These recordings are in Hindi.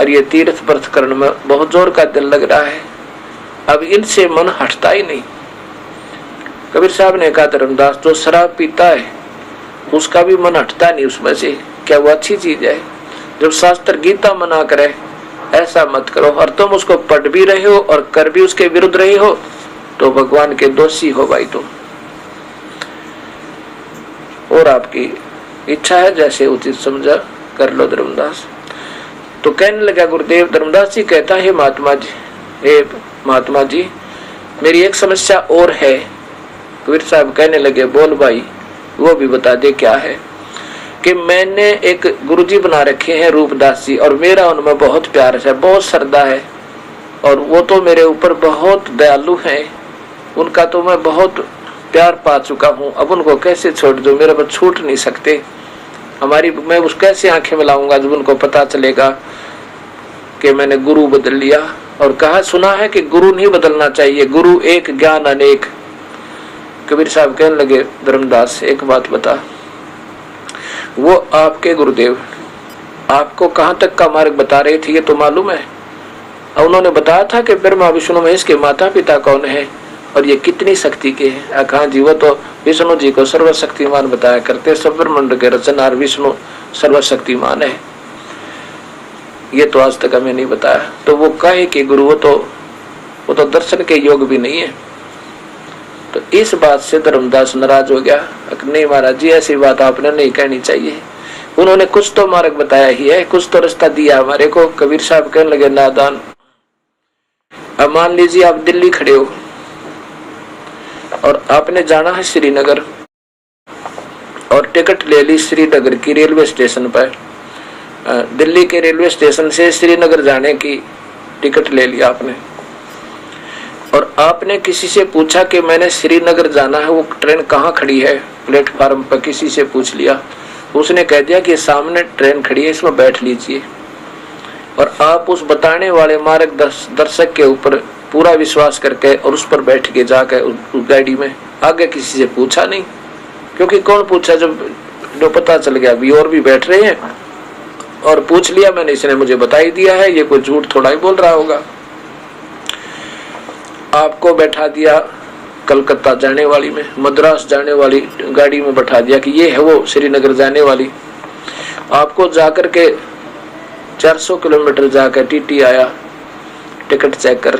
और ये तीर्थ व्रत करने में बहुत जोर का दिल लग रहा है, अब इनसे मन हटता ही नहीं। कबीर साहब ने कहा, धर्मदास जो शराब पीता है उसका भी मन हटता नहीं उसमें से, क्या वो अच्छी चीज है? जब शास्त्र गीता मना करे ऐसा मत करो, और तुम उसको पढ़ भी रहे हो और कर भी उसके विरुद्ध रहे हो तो भगवान के दोषी हो भाई तुम। और आपकी इच्छा है जैसे उचित समझा कर लो धर्मदास। तो कहने लगा गुरुदेव, धर्मदास जी कहता है महात्मा जी मेरी एक समस्या और है। कबीर साहब कहने लगे, बोल भाई, वो भी बता दे क्या है। कि मैंने एक गुरुजी बना रखे हैं रूपदास जी, और मेरा उनमें बहुत प्यार है, बहुत श्रद्धा है, और वो तो मेरे ऊपर बहुत दयालु हैं, उनका तो मैं बहुत प्यार पा चुका हूँ। अब उनको कैसे छोड़ दूं, मेरे पर छूट नहीं सकते। मैं उस कैसे आंखें मिलाऊंगा जब उनको पता चलेगा कि मैंने गुरु बदल लिया। और कहा सुना है कि गुरु नहीं बदलना चाहिए, गुरु एक ज्ञान अनेक। कबीर साहब कहने लगे, धर्मदास एक बात बता, वो आपके गुरुदेव आपको कहाँ तक का मार्ग बता रहे थे ये तो मालूम है? और उन्होंने बताया था कि ब्रह्मा विष्णु महेश के माता पिता कौन है और ये कितनी शक्ति के हैं। कहा जी वो तो विष्णु जी को सर्वशक्तिमान बताया करते, सब ब्रह्मांड के रचनहार विष्णु सर्वशक्तिमान है, ये तो आज तक हमें नहीं बताया। तो वो कहे कि गुरु वो तो दर्शन के योग भी नहीं है। तो इस बात से धर्मदास नाराज हो गया, नहीं महाराज जी ऐसी बात आपने नहीं कहनी चाहिए। उन्होंने कुछ तो मार्ग बताया ही है, कुछ तो रास्ता दिया हमारे को। कबीर साहब कहने लगे, नादान, अब मान लीजिए आप दिल्ली खड़े हो और आपने जाना है श्रीनगर, और टिकट ले ली श्रीनगर की रेलवे स्टेशन पर। दिल्ली के रेलवे स्टेशन से श्रीनगर जाने की टिकट ले लिया आपने, और आपने किसी से पूछा कि मैंने श्रीनगर जाना है, वो ट्रेन कहाँ खड़ी है? प्लेटफार्म पर किसी से पूछ लिया, उसने कह दिया कि सामने ट्रेन खड़ी है, इसमें बैठ लीजिए। और आप उस बताने वाले मार्गदर्शक के ऊपर पूरा विश्वास करके और उस पर बैठ के जाकर उस गाड़ी में आगे किसी से पूछा नहीं, क्योंकि कौन पूछा जो पता चल गया अभी और भी बैठ रहे हैं और पूछ लिया मैंने, इसने मुझे बता ही दिया है, ये कोई झूठ थोड़ा ही बोल रहा होगा। आपको बैठा दिया कलकत्ता जाने वाली में, मद्रास जाने वाली गाड़ी में बैठा दिया कि ये है वो श्रीनगर जाने वाली। आपको जाकर के 400 किलोमीटर जाकर टीटी आया टिकट चेक कर,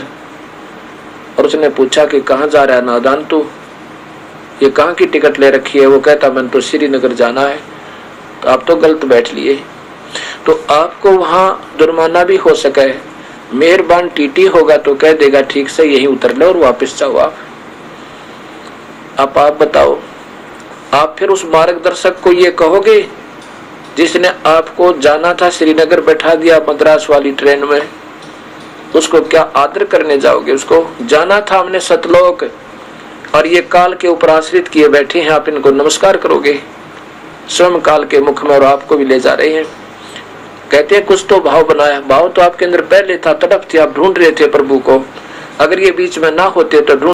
और उसने पूछा कि कहाँ जा रहा है नादान तू, ये कहाँ की टिकट ले रखी है? वो कहता मैंने तो श्रीनगर जाना है। तो आप तो गलत बैठ लिए। तो आपको वहां जुर्माना भी हो सके, मेहरबान टीटी होगा तो कह देगा ठीक से यहीं उतर लो और वापस जाओ। आप बताओ, आप फिर उस मार्गदर्शक को ये कहोगे जिसने आपको जाना था श्रीनगर बैठा दिया मद्रास वाली ट्रेन में, उसको क्या आदर करने जाओगे? उसको जाना था हमने सतलोक और ये काल के ऊपर आश्रित किए बैठे हैं, आप इनको नमस्कार करोगे? स्वयं काल के मुख में और आपको भी ले जा रहे हैं। कहते हैं कुछ तो भाव बनाया, भाव तो आपके अंदर पहले था, तड़प थी, आप ढूंढ रहे थे प्रभु को। अगर ये बीच में ना होते तो ढूंढ